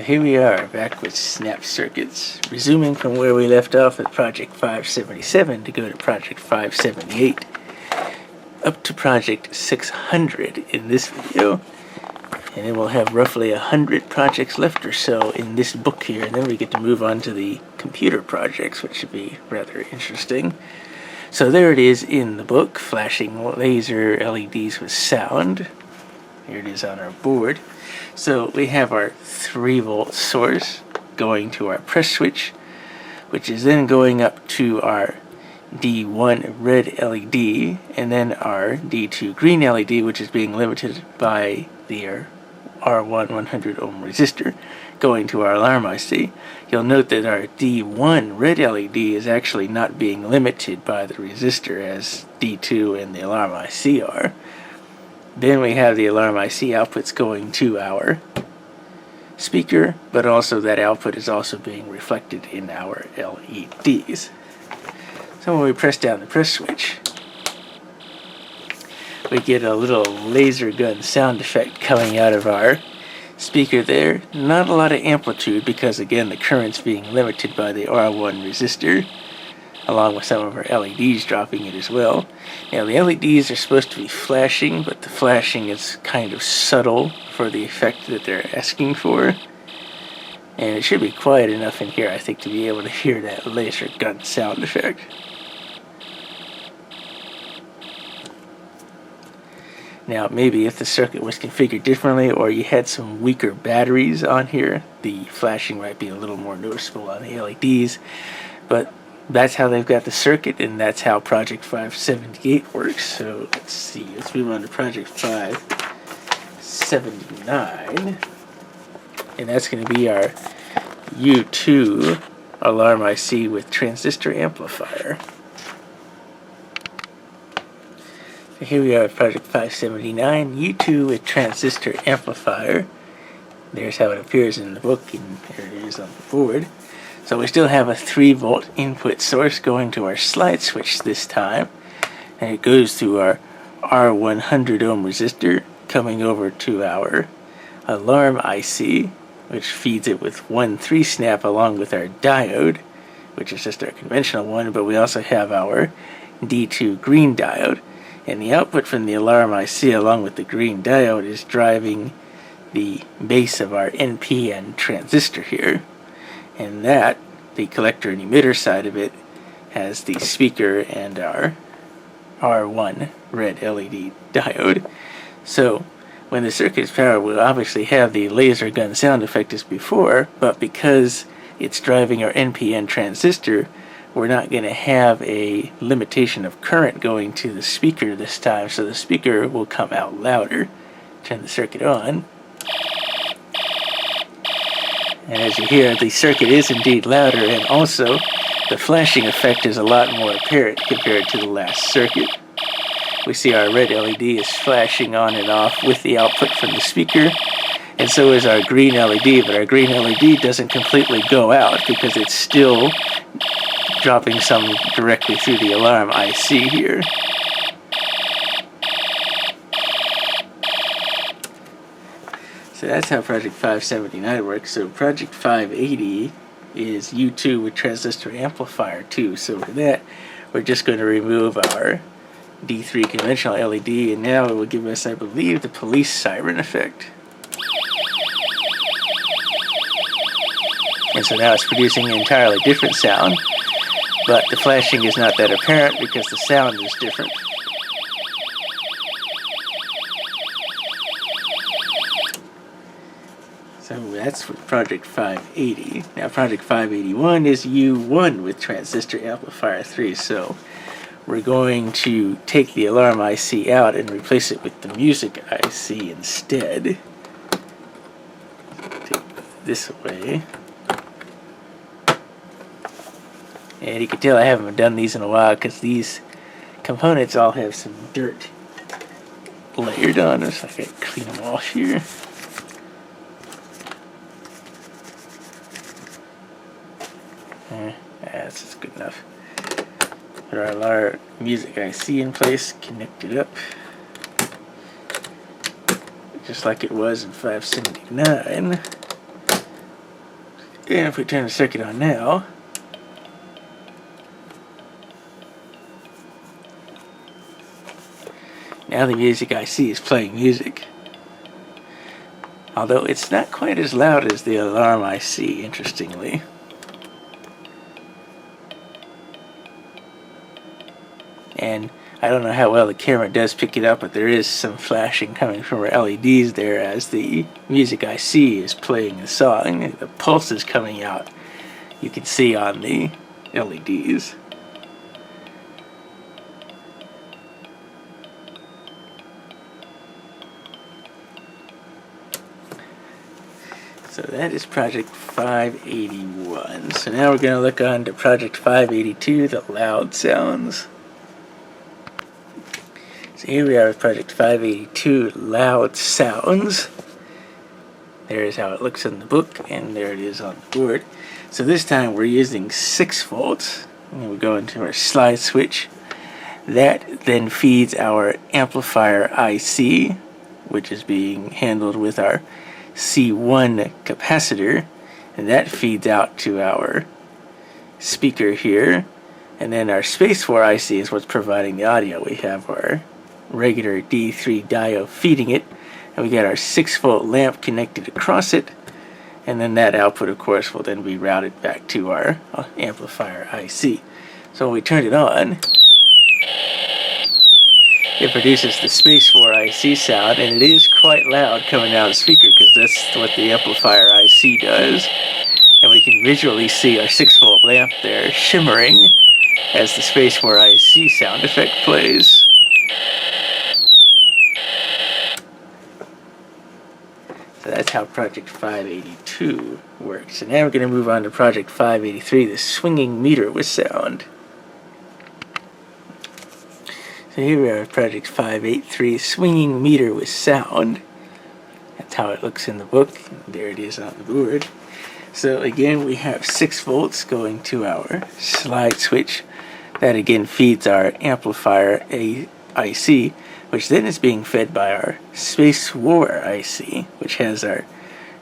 Here we are, back with Snap Circuits, resuming from where we left off with Project 577 to go to Project 578, up to Project 600 in this video, and then we'll have roughly 100 projects left or so in this book here, and then we get to move on to the computer projects, which should be rather interesting. So there it is in the book, flashing laser LEDs with sound. Here it is on our board. So we have our 3-volt source going to our press switch, which is then going up to our D1 red LED, and then our D2 green LED, which is being limited by the R1 100 ohm resistor, going to our alarm IC. You'll note that our D1 red LED is actually not being limited by the resistor as D2 and the alarm IC are. Then we have the alarm IC outputs going to our speaker, but also that output is also being reflected in our LEDs. So when we press down the press switch, we get a little laser gun sound effect coming out of our speaker there. Not a lot of amplitude because, again, the current's being limited by the R1 resistor, along with some of our LEDs dropping it as well. Now the LEDs are supposed to be flashing, but the flashing is kind of subtle for the effect that they're asking for. And it should be quiet enough in here, I think, to be able to hear that laser gun sound effect. Now maybe if the circuit was configured differently, or you had some weaker batteries on here, the flashing might be a little more noticeable on the LEDs. But that's how they've got the circuit, and that's how Project 578 works. So let's see, let's move on to Project 579, and that's going to be our U2 alarm IC with Transistor Amplifier. So here we are at Project 579, U2 with Transistor Amplifier. There's how it appears in the book, and here it is on the board. So we still have a 3-volt input source going to our slide switch this time, and it goes through our R100 ohm resistor coming over to our alarm IC, which feeds it with 1 3-snap along with our diode, which is just our conventional one, but we also have our D2 green diode, and the output from the alarm IC along with the green diode is driving the base of our NPN transistor here. And that, the collector and emitter side of it, has the speaker and our R1 red LED diode. So when the circuit is powered, we'll obviously have the laser gun sound effect as before, but because it's driving our NPN transistor, we're not going to have a limitation of current going to the speaker this time, so the speaker will come out louder. Turn the circuit on. And as you hear, the circuit is indeed louder, and also the flashing effect is a lot more apparent compared to the last circuit. We see our red LED is flashing on and off with the output from the speaker, and so is our green LED, but our green LED doesn't completely go out because it's still dropping some directly through the alarm IC here. So that's how Project 579 works. So Project 580 is U2 with Transistor Amplifier too. So for that, we're just going to remove our D3 conventional LED, and now it will give us, I believe, the police siren effect. And so now it's producing an entirely different sound, but the flashing is not that apparent because the sound is different. So that's for Project 580. Now Project 581 is U1 with Transistor Amplifier 3. So we're going to take the alarm IC out and replace it with the music IC instead. Take this away. And you can tell I haven't done these in a while because these components all have some dirt layered on them, so I gotta clean them off here. That's good enough. Put our music IC in place, connect it up. just like it was in 579. And if we turn the circuit on now, now the music IC is playing music. Although it's not quite as loud as the alarm IC, interestingly. And I don't know how well the camera does pick it up, but there is some flashing coming from our LEDs there as the music IC is playing the song. The pulse is coming out, you can see on the LEDs. So that is project 581. So now we're going to look on to project 582, the loud sounds. So here we are with project 582, loud sounds. There's how it looks in the book, and there it is on the board. So this time we're using 6 volts. And we go into our slide switch. That then feeds our amplifier IC, which is being handled with our C1 capacitor, and that feeds out to our speaker here, and then our space 4 IC is what's providing the audio. We have our regular D3 diode feeding it, and we got our 6-volt lamp connected across it, and then that output, of course, will then be routed back to our amplifier IC. So when we turn it on, it produces the space 4 IC sound, and it is quite loud coming out of the speaker because that's what the amplifier IC does. And we can visually see our 6-volt lamp there shimmering as the space 4 IC sound effect plays. So that's how project 582 works. And now we're going to move on to project 583, the swinging meter with sound. So here we are at project 583, swinging meter with sound. That's how it looks in the book. There it is on the board. So again, we have 6 volts going to our slide switch. That again feeds our amplifier IC, which then is being fed by our space 4 IC, which has our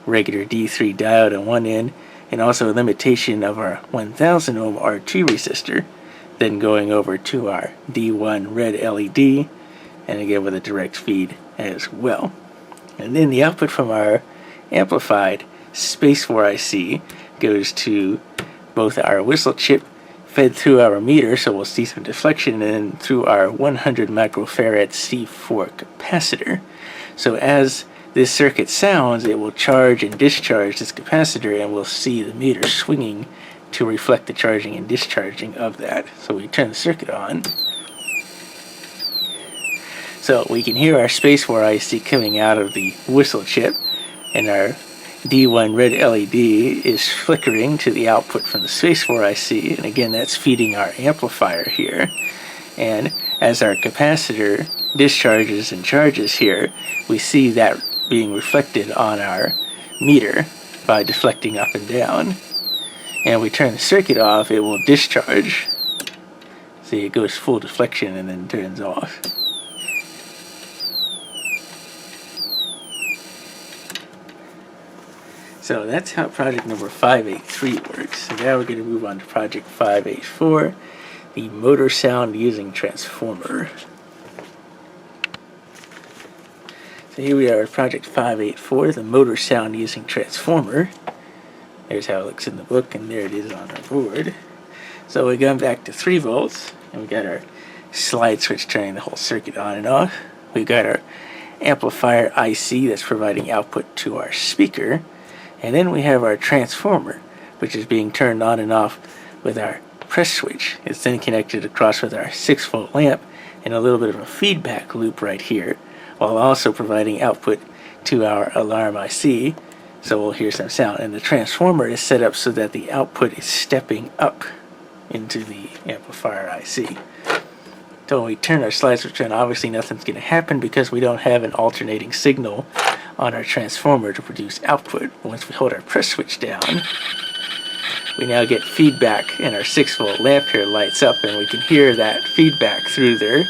regular D3 diode on one end, and also a limitation of our 1000 ohm R2 resistor. Then going over to our D1 red LED, and again with a direct feed as well. And then the output from our amplified space 4 IC goes to both our whistle chip, fed through our meter, so we'll see some deflection, and then through our 100 microfarad C4 capacitor. So as this circuit sounds, it will charge and discharge this capacitor, and we'll see the meter swinging to reflect the charging and discharging of that. So we turn the circuit on. So we can hear our space 4 IC coming out of the whistle chip, and our D1 red LED is flickering to the output from the space 4 IC, and again that's feeding our amplifier here. And as our capacitor discharges and charges here, we see that being reflected on our meter by deflecting up and down. And we turn the circuit off, it will discharge. See, it goes full deflection and then turns off. So that's how project number 583 works. So now we're going to move on to project 584, the motor sound using transformer. So here we are at project 584, the motor sound using transformer. There's how it looks in the book, and there it is on our board. So we're going back to 3 volts, and we got our slide switch turning the whole circuit on and off. We've got our amplifier IC that's providing output to our speaker, and then we have our transformer, which is being turned on and off with our press switch. It's then connected across with our 6-volt lamp and a little bit of a feedback loop right here, while also providing output to our alarm IC. So we'll hear some sound, and the transformer is set up so that the output is stepping up into the amplifier IC. So when we turn our slide switch on, obviously nothing's going to happen because we don't have an alternating signal on our transformer to produce output. Once we hold our press switch down, we now get feedback, and our 6-volt lamp here lights up, and we can hear that feedback through their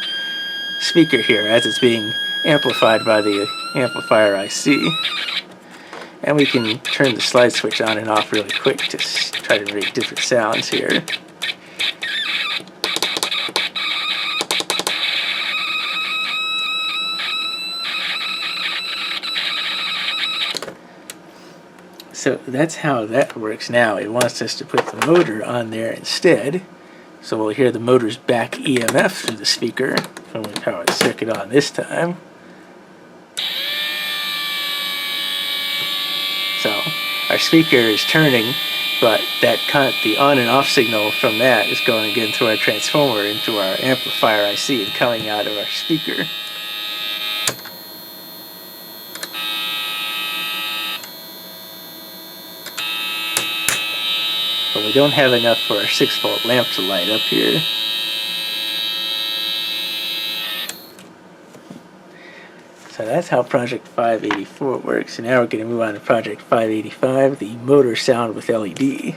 speaker here as it's being amplified by the amplifier IC. And we can turn the slide switch on and off really quick to try to make different sounds here. So that's how that works now. It wants us to put the motor on there instead. So we'll hear the motor's back EMF through the speaker when we power the circuit on this time. So our speaker is turning, but the on and off signal from that is going again through our transformer into our amplifier IC and coming out of our speaker. But we don't have enough for our 6-volt lamp to light up here. So that's how Project 584 works. And now we're going to move on to Project 585, the motor sound with LED.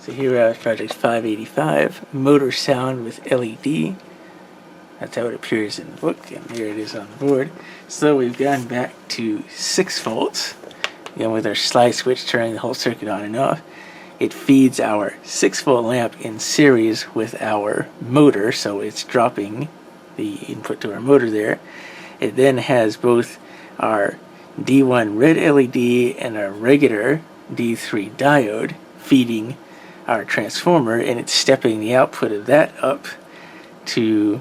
So here we have Project 585, motor sound with LED. That's how it appears in the book, and here it is on the board. So we've gone back to 6 volts. Again, with our slide switch turning the whole circuit on and off, it feeds our 6-volt lamp in series with our motor, so it's dropping the input to our motor there. It then has both our D1 red LED and our regular D3 diode feeding our transformer, and it's stepping the output of that up to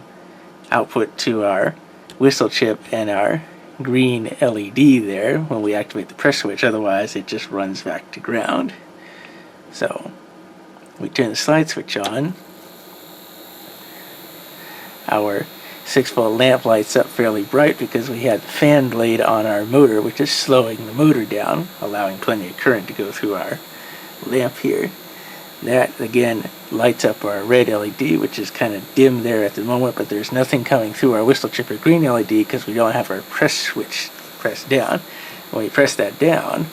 output to our whistle chip and our green LED there when we activate the press switch. Otherwise it just runs back to ground. So we turn the slide switch on, our 6-volt lamp lights up fairly bright because we had the fan blade on our motor, which is slowing the motor down, allowing plenty of current to go through our lamp here. That again lights up our red LED, which is kind of dim there at the moment, but there's nothing coming through our whistle chip or green LED because we don't have our press switch pressed down. When we press that down,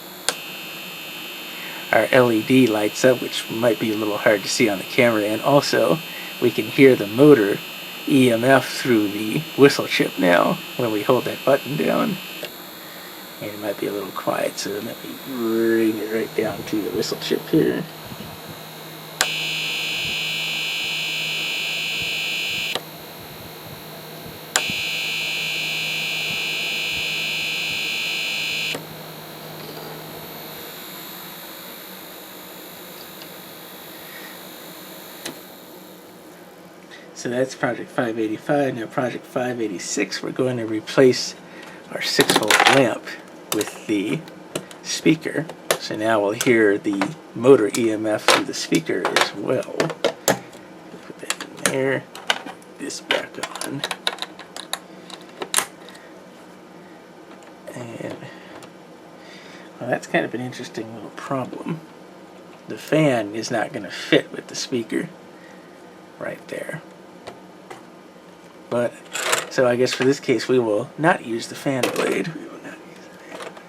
our LED lights up, which might be a little hard to see on the camera, and also we can hear the motor EMF through the whistle chip now when we hold that button down. And it might be a little quiet, so let me bring it right down to the whistle chip here. So that's Project 585. Now Project 586, we're going to replace our 6-volt lamp with the speaker. So now we'll hear the motor EMF through the speaker as well. Put that in there, put this back on. And well, that's kind of an interesting little problem. The fan is not going to fit with the speaker right there. But, so I guess for this case we will not use the fan blade. We will not use the fan blade.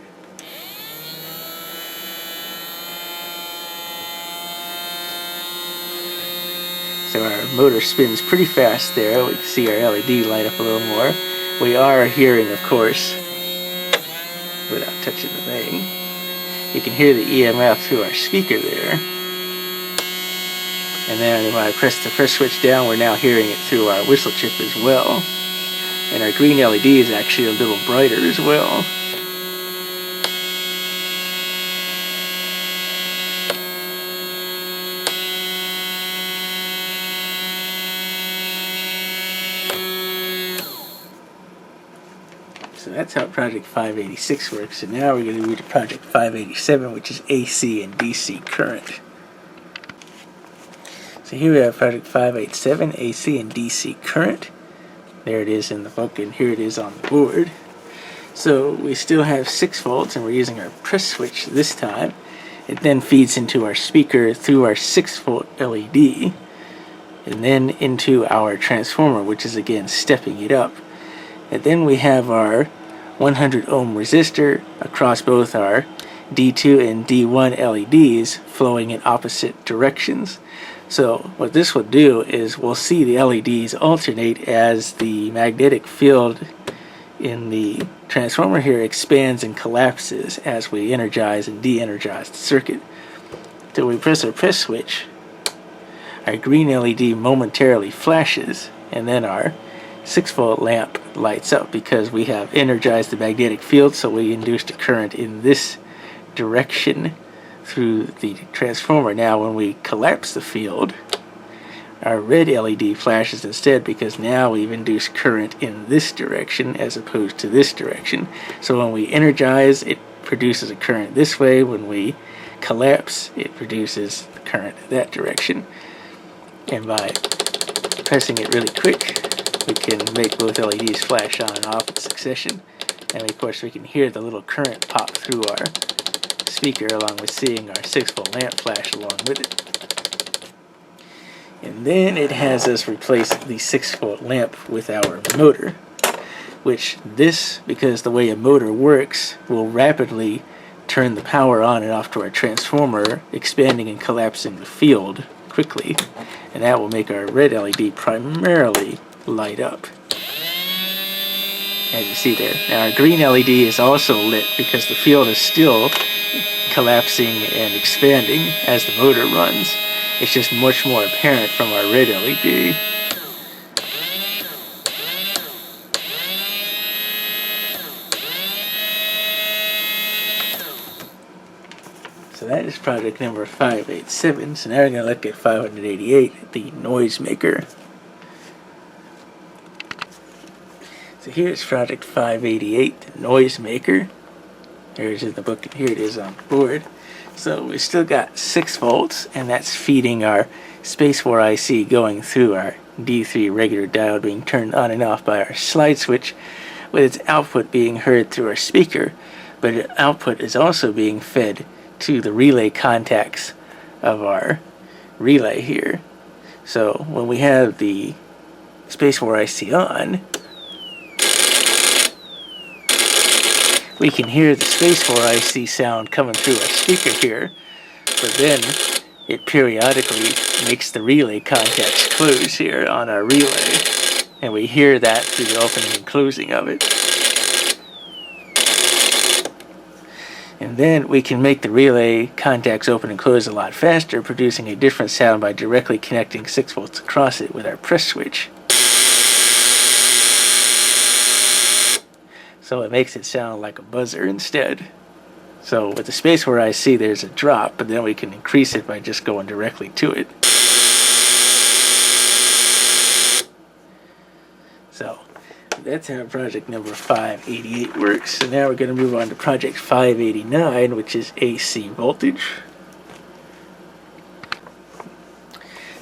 So our motor spins pretty fast there. We can see our LED light up a little more. We are hearing, of course, without touching the thing, you can hear the EMF through our speaker there. And then when I press the press switch down, we're now hearing it through our whistle chip as well. And our green LED is actually a little brighter as well. So that's how Project 586 works. And now we're going to move to Project 587, which is AC and DC current. So here we have Project 587, AC and DC current. There it is in the book, and here it is on the board. So we still have 6 volts, and we're using our press switch this time. It then feeds into our speaker through our 6-volt LED, and then into our transformer, which is again stepping it up. And then we have our 100 ohm resistor across both our D2 and D1 LEDs flowing in opposite directions. So what this will do is we'll see the LEDs alternate as the magnetic field in the transformer here expands and collapses as we energize and de-energize the circuit. So we press our press switch, our green LED momentarily flashes, and then our 6-volt lamp lights up because we have energized the magnetic field, so we induced a current in this direction through the transformer. Now when we collapse the field, our red LED flashes instead because now we've induced current in this direction as opposed to this direction. So when we energize, it produces a current this way. When we collapse, it produces the current that direction. And by pressing it really quick, we can make both LEDs flash on and off in succession. And of course we can hear the little current pop through our speaker along with seeing our 6-volt lamp flash along with it. And then it has us replace the 6-volt lamp with our motor, which this, because the way a motor works, will rapidly turn the power on and off to our transformer, expanding and collapsing the field quickly, and that will make our red LED primarily light up, as you see there. Now our green LED is also lit because the field is still collapsing and expanding as the motor runs. It's just much more apparent from our red LED. So that is project number 587. So now we're going to look at 588, the Noisemaker. So here's project 588, the Noisemaker. There it is in the book, and here it is on the board. So we still got 6 volts, and that's feeding our Space War IC going through our D3 regular diode being turned on and off by our slide switch, with its output being heard through our speaker, but its output is also being fed to the relay contacts of our relay here. So when we have the Space War IC on, we can hear the Space War IC sound coming through our speaker here, but then it periodically makes the relay contacts close here on our relay, and we hear that through the opening and closing of it. And then we can make the relay contacts open and close a lot faster, producing a different sound by directly connecting 6 volts across it with our press switch. So it makes it sound like a buzzer instead. So with the Space War IC there's a drop, but then we can increase it by just going directly to it. So that's how project number 588 works. So now we're going to move on to project 589, which is AC voltage.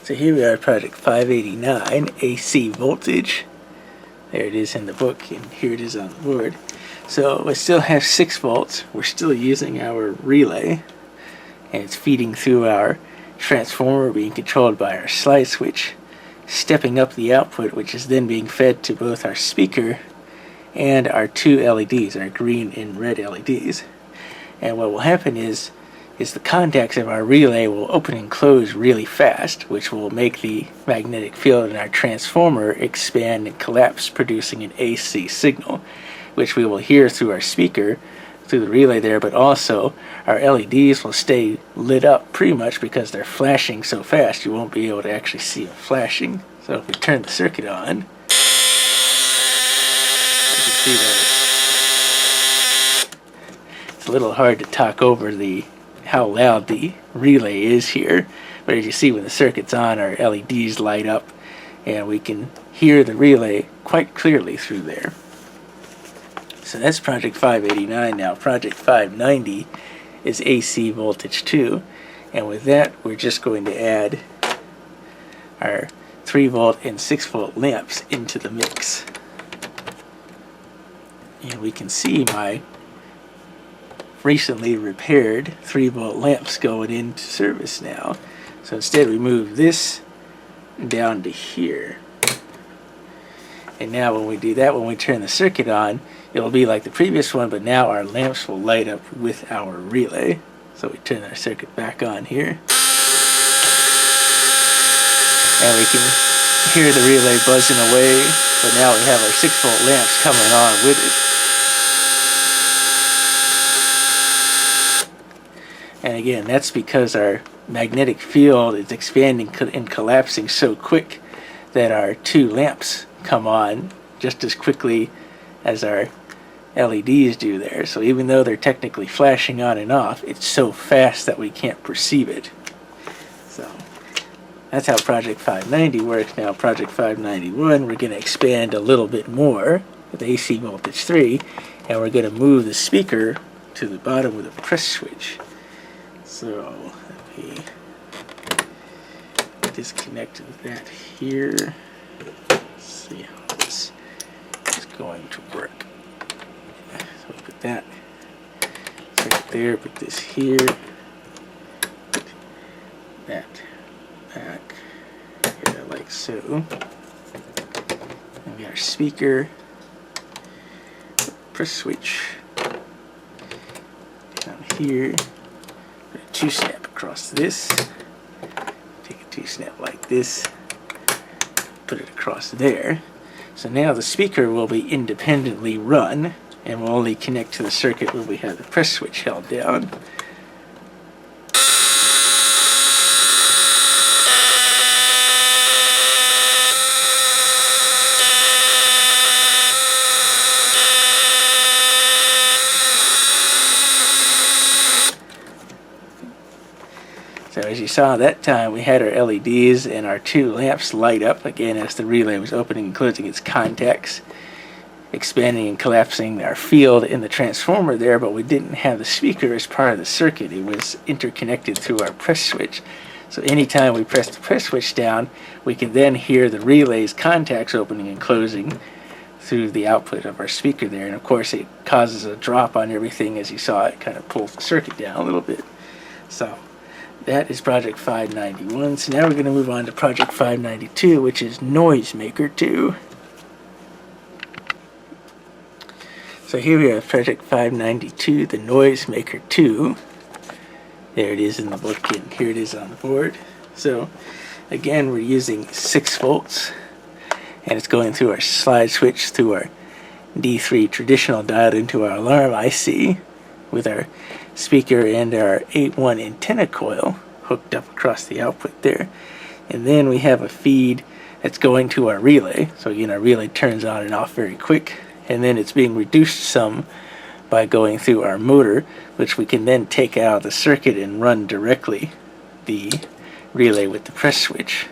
So here we are, project 589, AC voltage. There it is in the book, and here it is on the board. So we still have 6 volts. We're still using our relay, and it's feeding through our transformer being controlled by our slide switch, stepping up the output, which is then being fed to both our speaker and our 2 LEDs, our green and red LEDs. And what will happen is the contacts of our relay will open and close really fast, which will make the magnetic field in our transformer expand and collapse, producing an AC signal, which we will hear through our speaker, through the relay there, but also our LEDs will stay lit up pretty much because they're flashing so fast you won't be able to actually see them flashing. So if we turn the circuit on, you can see that it's a little hard to talk over how loud the relay is here, but as you see when the circuit's on, our LEDs light up and we can hear the relay quite clearly through there. So that's project 589. Now project 590 is AC voltage 2, and with that we're just going to add our 3 volt and 6 volt lamps into the mix, and we can see my recently repaired 3 volt lamps going into service now. So instead we move this down to here, and now when we do that, when we turn the circuit on, it'll be like the previous one, but now our lamps will light up with our relay. So we turn our circuit back on here, and we can hear the relay buzzing away But now we have our 6-volt lamps coming on with it. And again, that's because our magnetic field is expanding and collapsing so quick that our 2 lamps come on just as quickly as our LEDs do there. So even though they're technically flashing on and off, it's so fast that we can't perceive it. So that's how Project 590 works. Now Project 591, we're going to expand a little bit more with AC voltage 3, and we're going to move the speaker to the bottom with a press switch. So let me disconnect that here. Let's see how this is going to work. So put that right there, put this here, put that back here like so. And we got our speaker, press switch down here, put a 2-snap across this, take a 2-snap like this, put it across there. So now the speaker will be independently run and will only connect to the circuit when we have the press switch held down. So as you saw that time, we had our LEDs and our 2 lamps light up again as the relay was opening and closing its contacts, expanding and collapsing our field in the transformer there, but we didn't have the speaker as part of the circuit. It was interconnected through our press switch. So anytime we press the press switch down, we can then hear the relay's contacts opening and closing through the output of our speaker there. And of course it causes a drop on everything. As you saw, it kind of pulls the circuit down a little bit. So that is Project 591. So now we're going to move on to Project 592, which is Noisemaker 2. So here we have Project 592, the Noisemaker 2. There it is in the book, and here it is on the board. So again, we're using 6 volts, and it's going through our slide switch through our D3 traditional diode into our alarm IC with our speaker and our 8-1 antenna coil hooked up across the output there. And then we have a feed that's going to our relay. So again, our relay turns on and off very quick, and then it's being reduced some by going through our motor, which we can then take out of the circuit and run directly the relay with the press switch,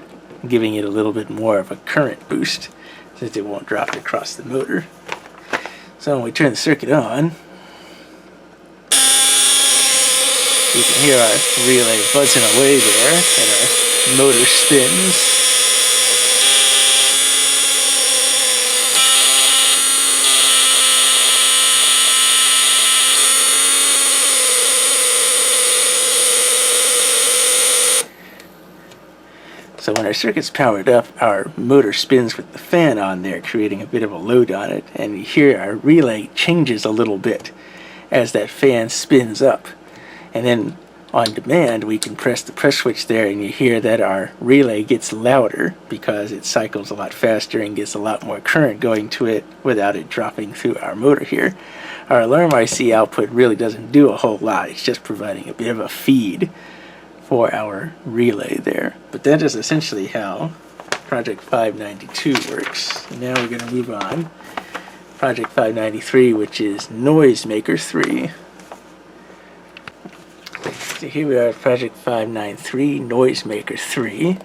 giving it a little bit more of a current boost since it won't drop it across the motor. So when we turn the circuit on, you can hear our relay buzzing away there, and our motor spins. So when our circuit's powered up, our motor spins with the fan on there, creating a bit of a load on it, and you hear our relay changes a little bit as that fan spins up. And then on demand, we can press the press switch there, and you hear that our relay gets louder because it cycles a lot faster and gets a lot more current going to it without it dropping through our motor here. Our alarm IC output really doesn't do a whole lot. It's just providing a bit of a feed for our relay there. But that is essentially how Project 592 works. And now we're going to move on. Project 593, which is Noisemaker 3. So here we are at Project 593, Noisemaker 3.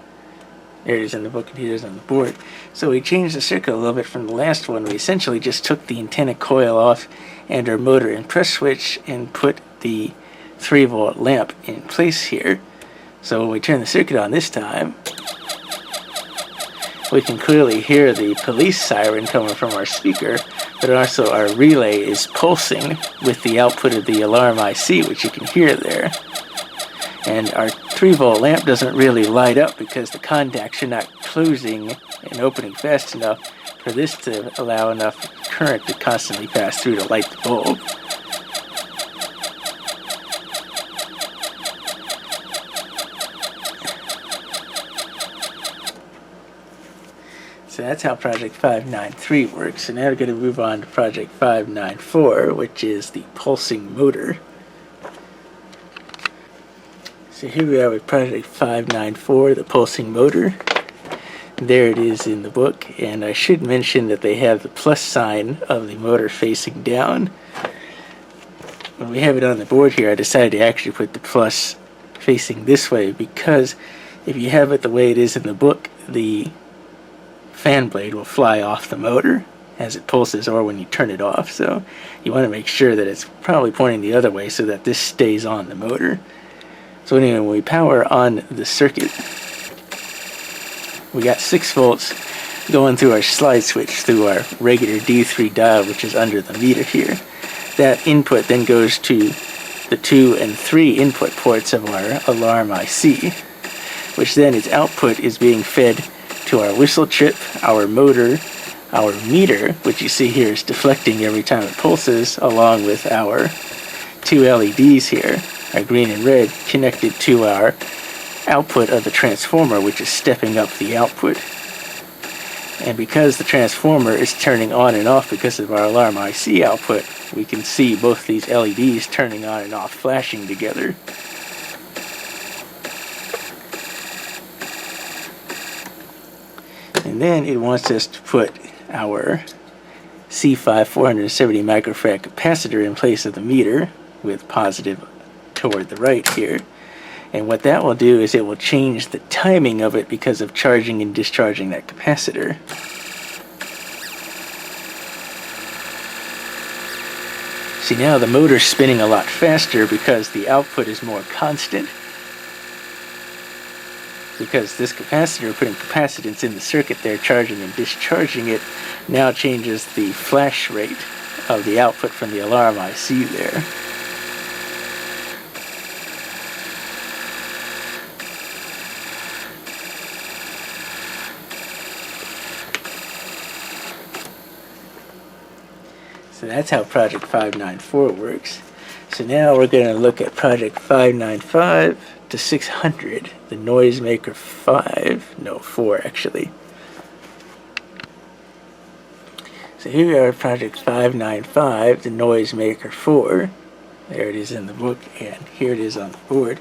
There it is in the book, and here it is on the board. So we changed the circuit a little bit from the last one. We essentially just took the antenna coil off and our motor and press switch and put the 3-volt lamp in place here. So when we turn the circuit on this time, we can clearly hear the police siren coming from our speaker, but also our relay is pulsing with the output of the alarm IC, which you can hear there. And our 3-volt lamp doesn't really light up because the contacts are not closing and opening fast enough for this to allow enough current to constantly pass through to light the bulb. So that's how project 593 works. So now we're going to move on to project 594, which is the pulsing motor. So here we are with project 594, the pulsing motor. There it is in the book, and I should mention that they have the plus sign of the motor facing down. When we have it on the board here, I decided to actually put the plus facing this way because if you have it the way it is in the book, the fan blade will fly off the motor as it pulses or when you turn it off. So you want to make sure that it's probably pointing the other way so that this stays on the motor. So anyway, when we power on the circuit, we got 6 volts going through our slide switch through our regular D3 diode, which is under the meter here. That input then goes to the 2 and 3 input ports of our alarm IC, which then its output is being fed to our whistle trip, our motor, our meter, which you see here is deflecting every time it pulses, along with our 2 LEDs here, our green and red, connected to our output of the transformer, which is stepping up the output. And because the transformer is turning on and off because of our alarm IC output, we can see both these LEDs turning on and off, flashing together. And then it wants us to put our C5 470 microfarad capacitor in place of the meter with positive toward the right here. And what that will do is it will change the timing of it because of charging and discharging that capacitor. See, now the motor's spinning a lot faster because the output is more constant. Because this capacitor, putting capacitance in the circuit there, charging and discharging it, now changes the flash rate of the output from the alarm IC there. So that's how project 594 works. So now we're going to look at project 595 to 600, the Noisemaker 4 actually. So here we are at project 595, the Noisemaker 4. There it is in the book, and here it is on the board.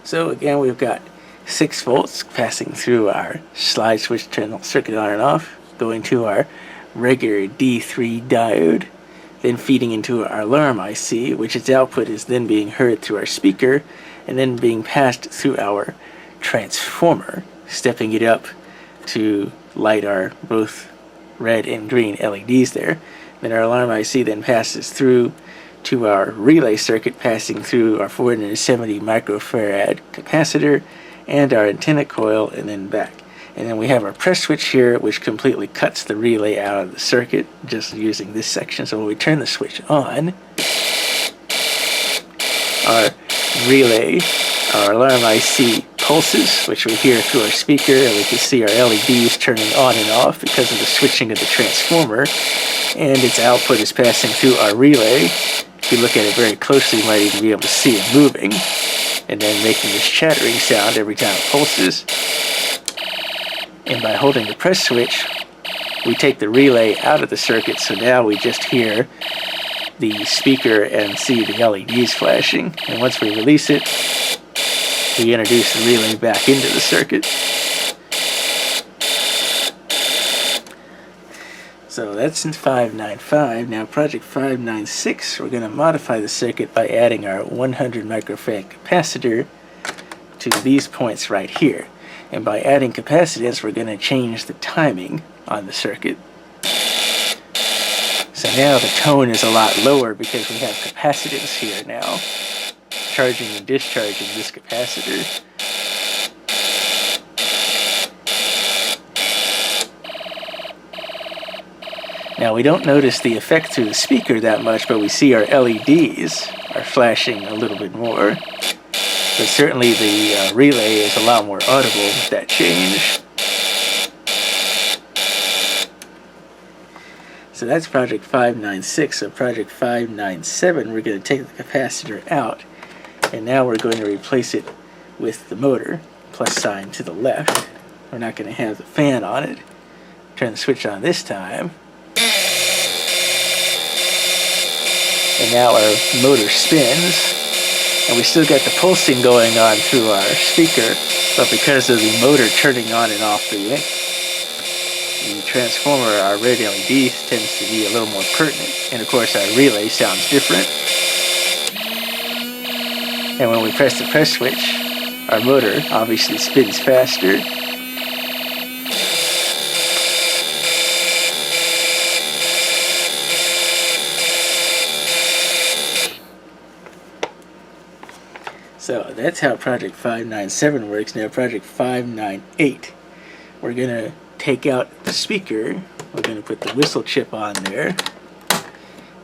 So again, we've got 6 volts passing through our slide switch, turn the circuit on and off, going to our regular D3 diode, then feeding into our alarm IC, which its output is then being heard through our speaker, and then being passed through our transformer, stepping it up to light our both red and green LEDs there. Then our alarm IC then passes through to our relay circuit, passing through our 470 microfarad capacitor and our antenna coil, and then back. And then we have our press switch here, which completely cuts the relay out of the circuit, just using this section. So when we turn the switch on, our relay, our alarm IC pulses, which we hear through our speaker, and we can see our LEDs turning on and off because of the switching of the transformer, and its output is passing through our relay. If you look at it very closely, you might even be able to see it moving, and then making this chattering sound every time it pulses. And by holding the press switch, we take the relay out of the circuit, so now we just hear the speaker and see the LEDs flashing. And once we release it, we introduce the relay back into the circuit. So that's in 595. Now project 596, we're going to modify the circuit by adding our 100 microfarad capacitor to these points right here. And by adding capacitance, we're going to change the timing on the circuit. So now the tone is a lot lower because we have capacitance here now, charging and discharging this capacitor. Now we don't notice the effect through the speaker that much, but we see our LEDs are flashing a little bit more. But certainly the relay is a lot more audible with that change. So that's project 596. So project 597, we're going to take the capacitor out, and now we're going to replace it with the motor, plus sign to the left. We're not going to have the fan on it. turn the switch on this time. And now our motor spins. And we still got the pulsing going on through our speaker, but because of the motor turning on and off the transformer, our red LED tends to be a little more pertinent. And of course our relay sounds different. And when we press the press switch, our motor obviously spins faster. So that's how Project 597 works. Now Project 598, we're going to take out the speaker, we're going to put the whistle chip on there,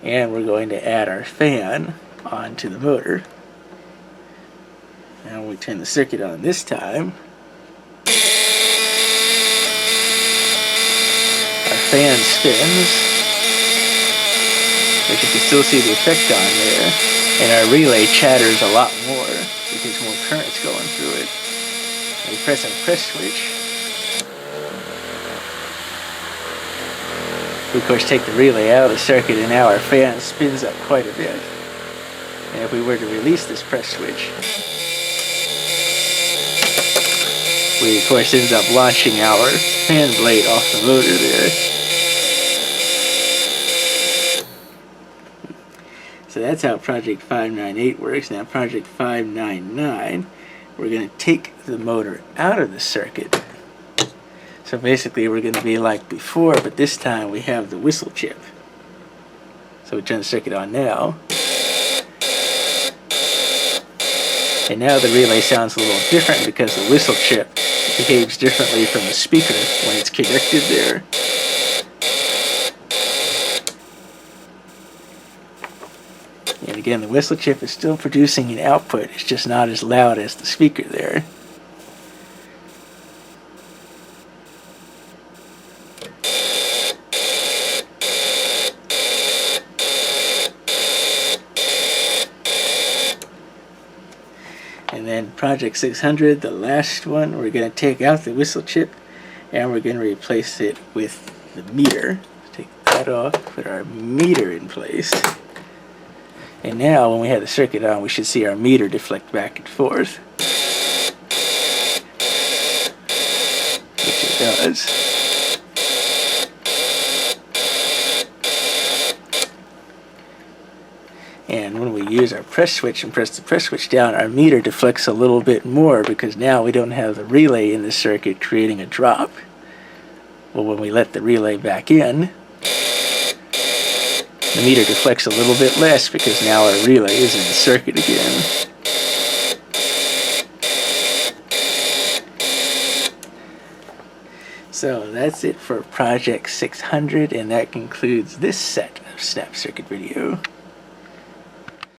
and we're going to add our fan onto the motor. Now we turn the circuit on this time. Our fan spins, but you can still see the effect on there. And our relay chatters a lot more because more current's going through it. And we press our press switch. We of course take the relay out of the circuit, and now our fan spins up quite a bit. And if we were to release this press switch, we of course end up launching our fan blade off the motor there. So that's how Project 598 works. Now Project 599, we're going to take the motor out of the circuit. So basically we're going to be like before, but this time we have the whistle chip. So we turn the circuit on now. And now the relay sounds a little different because the whistle chip behaves differently from the speaker when it's connected there. And again, the whistle chip is still producing an output, it's just not as loud as the speaker there. And then Project 600, the last one, we're going to take out the whistle chip and we're going to replace it with the meter. Take that off, put our meter in place. And now when we have the circuit on, we should see our meter deflect back and forth. Which it does. And when we use our press switch and press the press switch down, our meter deflects a little bit more because now we don't have the relay in the circuit creating a drop. Well, when we let the relay back in, the meter deflects a little bit less because now our relay is in the circuit again. So that's it for Project 600, and that concludes this set of Snap Circuit video.